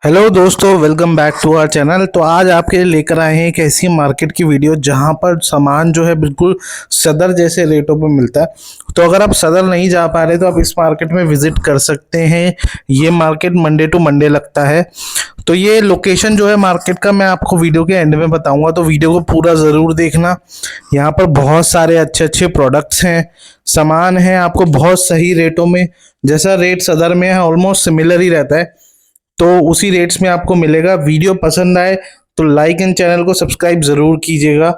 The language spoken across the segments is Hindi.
हेलो दोस्तों, welcome back to our channel. तो आज आपके लिए लेकर आए हैं एक ऐसी मार्केट की वीडियो जहां पर सामान जो है बिल्कुल सदर जैसे रेटों पे मिलता है। तो अगर आप सदर नहीं जा पा रहे तो आप इस मार्केट में विजिट कर सकते हैं। ये मार्केट मंडे टू मंडे लगता है। तो ये लोकेशन जो है मार्केट का मैं आपको वीडियो के एंड में बताऊंगा, तो वीडियो को पूरा ज़रूर देखना। यहाँ पर बहुत सारे अच्छे अच्छे प्रोडक्ट्स हैं, सामान है आपको बहुत सही रेटों में। जैसा रेट सदर में है ऑलमोस्ट सिमिलर ही रहता है, तो उसी रेट्स में आपको मिलेगा। वीडियो पसंद आए तो लाइक एंड चैनल को सब्सक्राइब जरूर कीजिएगा।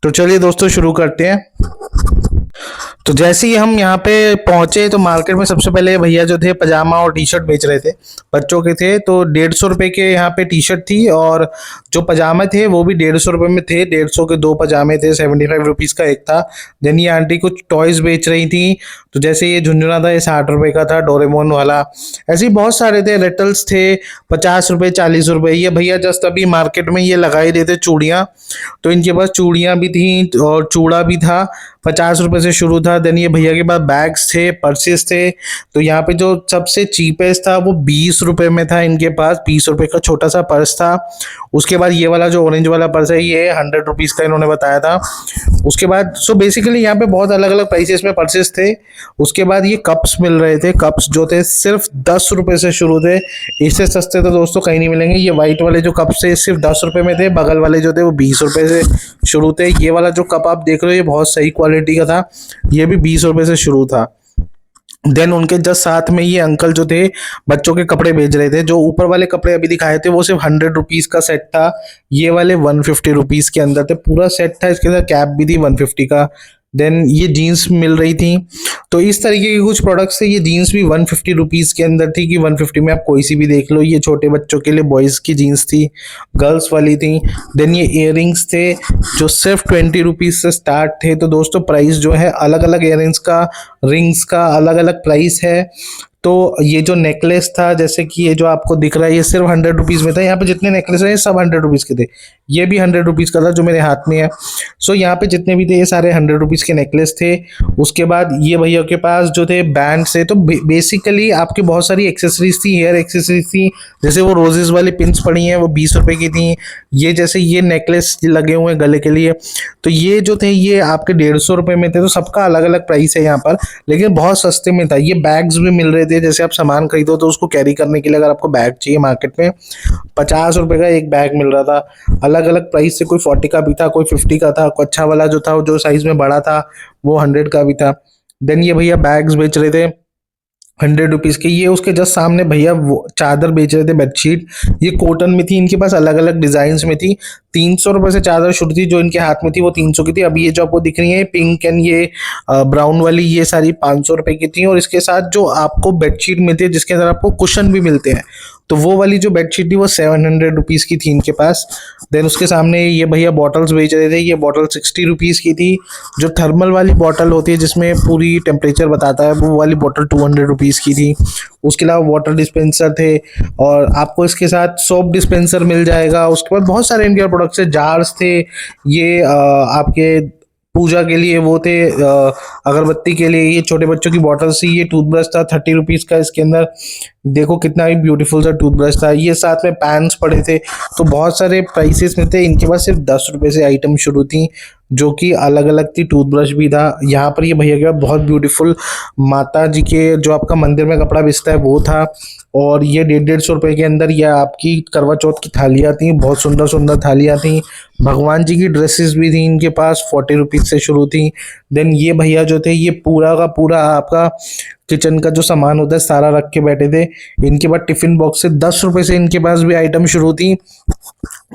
तो चलिए दोस्तों शुरू करते हैं। तो जैसे ही हम यहाँ पे पहुंचे तो मार्केट में सबसे पहले भैया जो थे पजामा और टी शर्ट बेच रहे थे, बच्चों के थे। तो 150 रुपए के यहाँ पे टी शर्ट थी और जो पजामे थे वो भी 150 रुपए में थे। 150 के दो पजामे थे, 75 रुपीज़ का एक था। देन ये आंटी कुछ टॉयज बेच रही थी। तो जैसे ये झुंझुना था, ये 60 रुपए का था, डोरेमोन वाला। ऐसे ही बहुत सारे थे, रेटल्स थे 50 रुपए 40 रुपए। ये भैया जस्ट अभी मार्केट में ये लगा ही रहे थे चूड़ियाँ, तो इनके पास चूड़ियाँ भी थी और चूड़ा भी था। 50 रुपए से शुरू था। देन ये भैया के पास बैग्स थे, पर्सेस थे। तो यहाँ पे जो सबसे चीपेस्ट था वो 20 रुपए में था इनके पास। 20 रुपए का छोटा सा पर्स था। उसके बाद ये वाला जो ऑरेंज वाला पर्स है ये 100 रुपीज़ का इन्होंने बताया था। उसके बाद सो बेसिकली यहाँ पे बहुत अलग अलग प्राइसेस में पर्सेस थे। उसके बाद ये कप्स मिल रहे थे। कप्स जो थे सिर्फ 10 रुपए से शुरू थे। इससे सस्ते तो दोस्तों कहीं नहीं मिलेंगे। ये वाइट वाले जो कप्स थे सिर्फ 10 रुपए में थे। बगल वाले जो थे वो 20 रुपए से शुरू थे। ये वाला जो कप आप देख रहे हो ये बहुत सही क्वालिटी का था, ये भी 20 रुपए से शुरू था। देन उनके जस्ट साथ में ये अंकल जो थे बच्चों के कपड़े बेच रहे थे। जो ऊपर वाले कपड़े अभी दिखाए थे वो सिर्फ 100 रुपीज़ का सेट था। ये वाले 150 रुपीज़ के अंदर थे, पूरा सेट था। इसके अंदर कैप भी थी 150 का। देन ये जीन्स मिल रही थी। तो इस तरीके के कुछ प्रोडक्ट्स थे। ये जीन्स भी 150 रुपीज़ के अंदर थी कि 150 में आप कोई सी भी देख लो। ये छोटे बच्चों के लिए बॉयज़ की जीन्स थी, गर्ल्स वाली थी। देन ये इयररिंग्स थे जो सिर्फ 20 रुपीज़ से स्टार्ट थे। तो दोस्तों प्राइस जो है अलग अलग इयररिंग्स का, रिंग्स का अलग अलग प्राइस है। तो ये जो नेकलेस था, जैसे कि ये जो आपको दिख रहा है ये सिर्फ 100 रुपीज़ में था। यहाँ पे जितने नेकलेस हैं ये सब 100 रुपीज़ के थे। ये भी 100 रुपीज़ का था जो मेरे हाथ में है। सो यहाँ पे जितने भी थे ये सारे 100 रुपीज़ के नेकलेस थे। उसके बाद ये भैया के पास जो थे बैंड से, तो बेसिकली आपकी बहुत सारी एक्सेसरीज थी, हेयर एक्सेसरीज थी। जैसे वो रोजेस वाली पिन्स पड़ी हैं वो 20 रुपए की थी। ये जैसे ये नेकलेस लगे हुए हैं गले के लिए, तो ये जो थे ये आपके 150 रुपए में थे। तो सबका अलग अलग प्राइस है यहाँ पर, लेकिन बहुत सस्ते में था। ये बैग्स भी मिल रहे थे, जैसे आप सामान खरीदो तो उसको कैरी करने के लिए अगर आपको बैग चाहिए मार्केट में 50 रुपए का एक बैग मिल रहा था। अलग अलग प्राइस से, कोई 40 का भी था, कोई 50 का था। कोई अच्छा वाला जो था जो साइज में बड़ा था वो 100 का भी था। देन ये भैया बैग्स बेच रहे थे 100 रुपीज़ के। ये उसके जस्ट सामने भैया वो चादर बेच रहे थे, बेडशीट। ये कॉटन में थी, इनके पास अलग अलग डिजाइन में थी। 300 रुपए से चादर शुरू थी, जो इनके हाथ में थी वो 300 की थी। अभी ये जो आपको दिख रही है पिंक एंड ये ब्राउन वाली, ये सारी 500 रुपए की थी। और इसके साथ जो आपको बेडशीट मिलती है जिसके अंदर आपको कुशन भी मिलते हैं, तो वो वाली जो बेडशीट थी वो 700 रुपीज़ की थी इनके पास। देन उसके सामने ये भैया बॉटल्स बेच रहे थे। ये बॉटल 60 रुपीज़ की थी। जो थर्मल वाली बॉटल होती है जिसमें पूरी टेम्परेचर बताता है, वो वाली बॉटल 200 रुपीज़ की थी। उसके अलावा वाटर डिस्पेंसर थे और आपको इसके साथ सोप डिस्पेंसर मिल जाएगा। उसके बाद बहुत सारे इनके प्रोडक्ट्स थे, जार्स थे। ये आपके पूजा के लिए वो थे, अगरबत्ती के लिए। ये छोटे बच्चों की बॉटल थी। ये टूथब्रश था 30 रुपीज़ का। इसके अंदर देखो कितना ही ब्यूटीफुल सा टूथब्रश था। ये साथ में पैन्स पड़े थे। तो बहुत सारे प्राइसेस में थे। इनके पास सिर्फ 10 रुपए से आइटम शुरू थी, जो कि अलग अलग थी। टूथब्रश भी था। यहाँ पर ये भैया के पास बहुत ब्यूटीफुल माता जी के जो आपका मंदिर में कपड़ा बिकता है वो था। और ये 150 रुपए के अंदर ये आपकी करवा चौथ की थालियाँ थी, बहुत सुंदर सुंदर थालियाँ थी। भगवान जी की ड्रेसेस भी थी इनके पास, 40 रुपीज़ से शुरू थी। देन ये भैया जो थे ये पूरा का पूरा आपका किचन का जो सामान होता है सारा रख के बैठे थे। इनके पास टिफिन बॉक्स से 10 रुपए से इनके पास भी आइटम शुरू थी।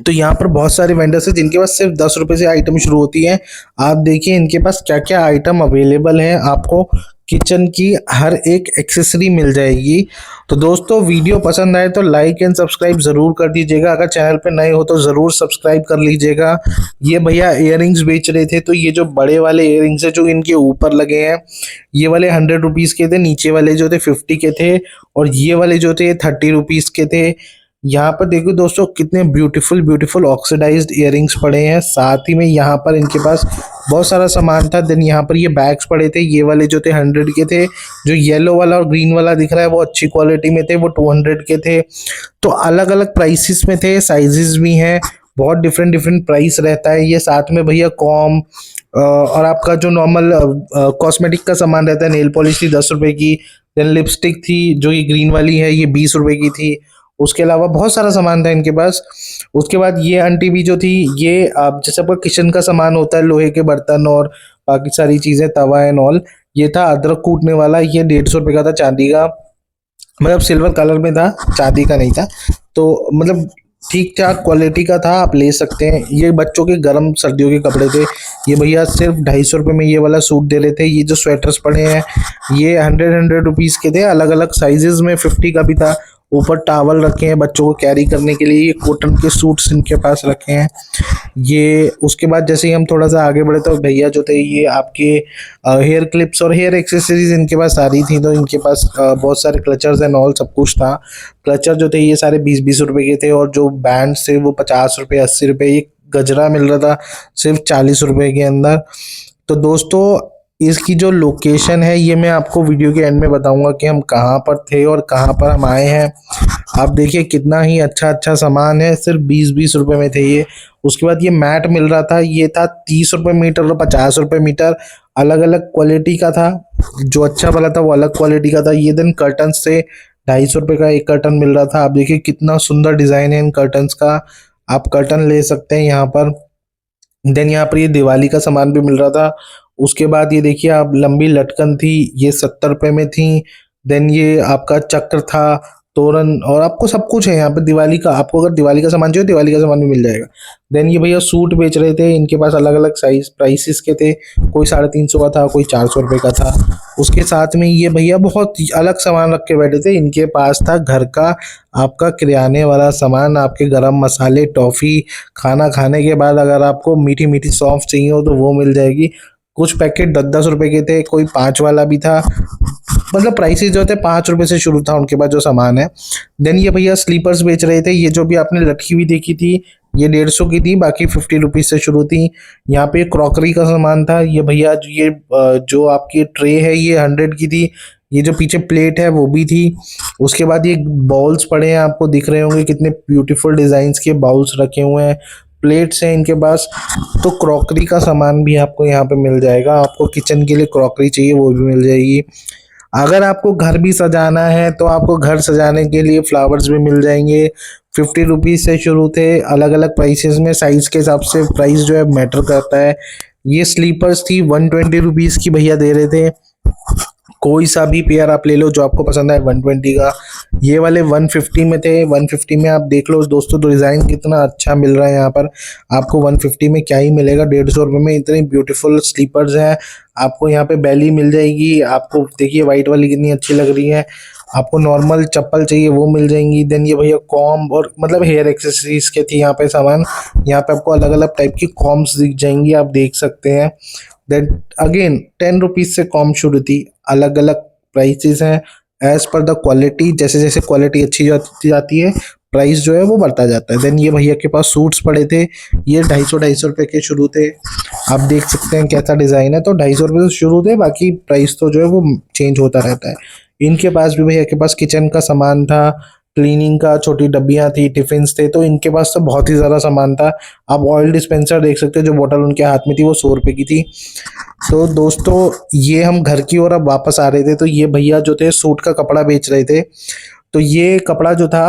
तो यहाँ पर बहुत सारे वेंडर्स हैं जिनके पास सिर्फ 10 रुपए से आइटम शुरू होती है। आप देखिए इनके पास क्या क्या आइटम अवेलेबल है। आपको किचन की हर एक एक्सेसरी मिल जाएगी। तो दोस्तों वीडियो पसंद आए तो लाइक एंड सब्सक्राइब ज़रूर कर दीजिएगा। अगर चैनल पे नए हो तो ज़रूर सब्सक्राइब कर लीजिएगा। ये भैया इयररिंग्स बेच रहे थे। तो ये जो बड़े वाले इयररिंग्स है जो इनके ऊपर लगे हैं, ये वाले 100 रुपीज़ के थे। नीचे वाले जो थे 50 के थे और ये वाले जो थे 30 रुपीज़ के थे। यहाँ पर देखो दोस्तों कितने ब्यूटीफुल ब्यूटीफुल ऑक्सीडाइज्ड इयररिंग्स पड़े हैं। साथ ही में यहाँ पर इनके पास बहुत सारा सामान था। देन यहाँ पर ये बैग्स पड़े थे, ये वाले जो थे 100 के थे। जो येलो वाला और ग्रीन वाला दिख रहा है वो अच्छी क्वालिटी में थे, वो 200 के थे। तो अलग अलग प्राइसेस में थे, साइजेस भी हैं, बहुत डिफरेंट डिफरेंट प्राइस रहता है। ये साथ में भैया कॉम और आपका जो नॉर्मल कॉस्मेटिक का सामान रहता है, नेल पॉलिश थी 10 रुपए की। देन लिपस्टिक थी जो ये ग्रीन वाली है, ये 20 रुपए की थी। उसके अलावा बहुत सारा सामान था इनके पास। उसके बाद ये आंटी भी जो थी, ये आप जैसे आपका किचन का सामान होता है, लोहे के बर्तन और बाकी सारी चीजें, तवा एंड ऑल, ये था अदरक कूटने वाला, ये 150 रुपए का था, चांदी का, मतलब सिल्वर कलर में था, चांदी का नहीं था। तो मतलब ठीक ठाक क्वालिटी का था, आप ले सकते हैं। ये बच्चों के गर्म सर्दियों के कपड़े थे। ये भैया सिर्फ 250 रुपये में ये वाला सूट दे रहे थे। ये जो स्वेटर्स पड़े हैं ये 100 रुपीज़ के थे, अलग अलग साइजेस में, 50 का भी था। ऊपर टावल रखे हैं बच्चों को कैरी करने के लिए। ये कॉटन के सूट्स इनके पास रखे हैं। ये उसके बाद जैसे ही हम थोड़ा सा आगे बढ़े तो भैया जो थे ये आपके हेयर क्लिप्स और हेयर एक्सेसरीज इनके पास सारी थी। तो इनके पास बहुत सारे क्लचर्स एंड ऑल सब कुछ था। क्लचर जो थे ये सारे 20-20 रुपए के थे, और जो बैंड्स थे वो 50 रुपए 80 रुपए। ये गजरा मिल रहा था सिर्फ 40 रुपए के अंदर। तो दोस्तों इसकी जो लोकेशन है ये मैं आपको वीडियो के एंड में बताऊंगा कि हम कहाँ पर थे और कहाँ पर हम आए हैं। आप देखिए कितना ही अच्छा अच्छा सामान है, सिर्फ 20-20 रुपए में थे ये। उसके बाद ये मैट मिल रहा था, ये था 30 रुपए मीटर और 50 रुपए मीटर, अलग अलग क्वालिटी का था। जो अच्छा वाला था वो अलग क्वालिटी का था। ये दिन कर्टन से 250 रुपए का एक कर्टन मिल रहा था। आप देखिए कितना सुंदर डिजाइन है इन कर्टन्स का, आप कर्टन ले सकते हैं यहाँ पर। देन यहाँ पर ये दिवाली का सामान भी मिल रहा था। उसके बाद ये देखिए आप लंबी लटकन थी, ये 70 रुपए में थी। देन ये आपका चक्र था, तोरण, और आपको सब कुछ है यहाँ पे दिवाली का। आपको अगर दिवाली का सामान चाहिए दिवाली का सामान भी मिल जाएगा। देन ये भैया सूट बेच रहे थे, इनके पास अलग अलग साइज प्राइसेस के थे, कोई 350 का था, कोई 400 रुपए का था। उसके साथ में ये भैया बहुत ही अलग सामान रख के बैठे थे। इनके पास था घर का आपका किराने वाला सामान, आपके गरम मसाले, टॉफ़ी, खाना खाने के बाद अगर आपको मीठी मीठी सौंफ चाहिए हो तो वो मिल जाएगी। कुछ पैकेट 10-10 रुपए के थे, कोई 5 वाला भी था। मतलब प्राइसेस जो थे 5 रुपए से शुरू था उनके पास जो सामान है। देन ये भैया स्लीपर्स बेच रहे थे। ये जो भी आपने लटकी हुई देखी थी ये 150 की थी, बाकी 50 रुपीज से शुरू थी। यहाँ पे क्रॉकरी का सामान था। ये भैया ये जो आपकी ट्रे है ये 100 की थी। ये जो पीछे प्लेट है वो भी थी। उसके बाद ये बाउल्स पड़े हैं, आपको दिख रहे होंगे कितने ब्यूटीफुल डिजाइन्स के बाउल्स रखे हुए हैं। प्लेट्स हैं इनके पास। तो क्रॉकरी का सामान भी आपको यहाँ पे मिल जाएगा। आपको किचन के लिए क्रॉकरी चाहिए वो भी मिल जाएगी। अगर आपको घर भी सजाना है तो आपको घर सजाने के लिए फ्लावर्स भी मिल जाएंगे। 50 रुपीज से शुरू थे, अलग अलग प्राइसेस में, साइज के हिसाब से प्राइस जो है मैटर करता है। ये स्लीपर्स थी 120 रुपीज की भैया दे रहे थे। कोई सा भी पेयर आप ले लो जो आपको पसंद है 120 का। ये वाले 150 में थे। 150 में आप देख लो दोस्तों तो डिज़ाइन कितना अच्छा मिल रहा है यहाँ पर। आपको 150 में क्या ही मिलेगा, 150 रुपये में इतनी ब्यूटीफुल स्लीपर्स हैं। आपको यहाँ पे बेली मिल जाएगी। आपको देखिए वाइट वाली कितनी अच्छी लग रही है। आपको नॉर्मल चप्पल चाहिए वो मिल जाएंगी। देन ये भैया कॉम्ब और मतलब हेयर एक्सेसरीज के थी यहाँ पे सामान। यहाँ पे आपको अलग अलग टाइप की कॉम्ब्स दिख जाएंगी, आप देख सकते हैं। देन अगेन 10 रुपीज से कॉम शुरू थी। अलग अलग प्राइसेस हैं एज पर द क्वालिटी। जैसे जैसे क्वालिटी अच्छी जाती जाती है प्राइस जो है वो बढ़ता जाता है। देन ये भैया के पास सूट्स पड़े थे, ये 250-250 रुपए के शुरू थे। आप देख सकते हैं कैसा डिज़ाइन है। तो 250 रुपये से शुरू थे, बाकी प्राइस तो जो है वो चेंज होता रहता है। इनके पास भी भैया के पास किचन का सामान था, क्लीनिंग का, छोटी डब्बियां थी, टिफिन्स थे। तो इनके पास तो बहुत ही ज़्यादा सामान था। आप ऑयल डिस्पेंसर देख सकते हैं, जो बोतल उनके हाथ में थी वो 100 रुपए की थी। तो दोस्तों ये हम घर की ओर अब वापस आ रहे थे, तो ये भैया जो थे सूट का कपड़ा बेच रहे थे। तो ये कपड़ा जो था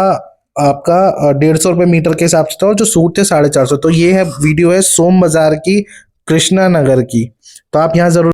आपका 150 रुपये मीटर के हिसाब से था, और जो सूट थे 450। तो ये है वीडियो है सोम बाजार की, कृष्णा नगर की। तो आप यहाँ जरूर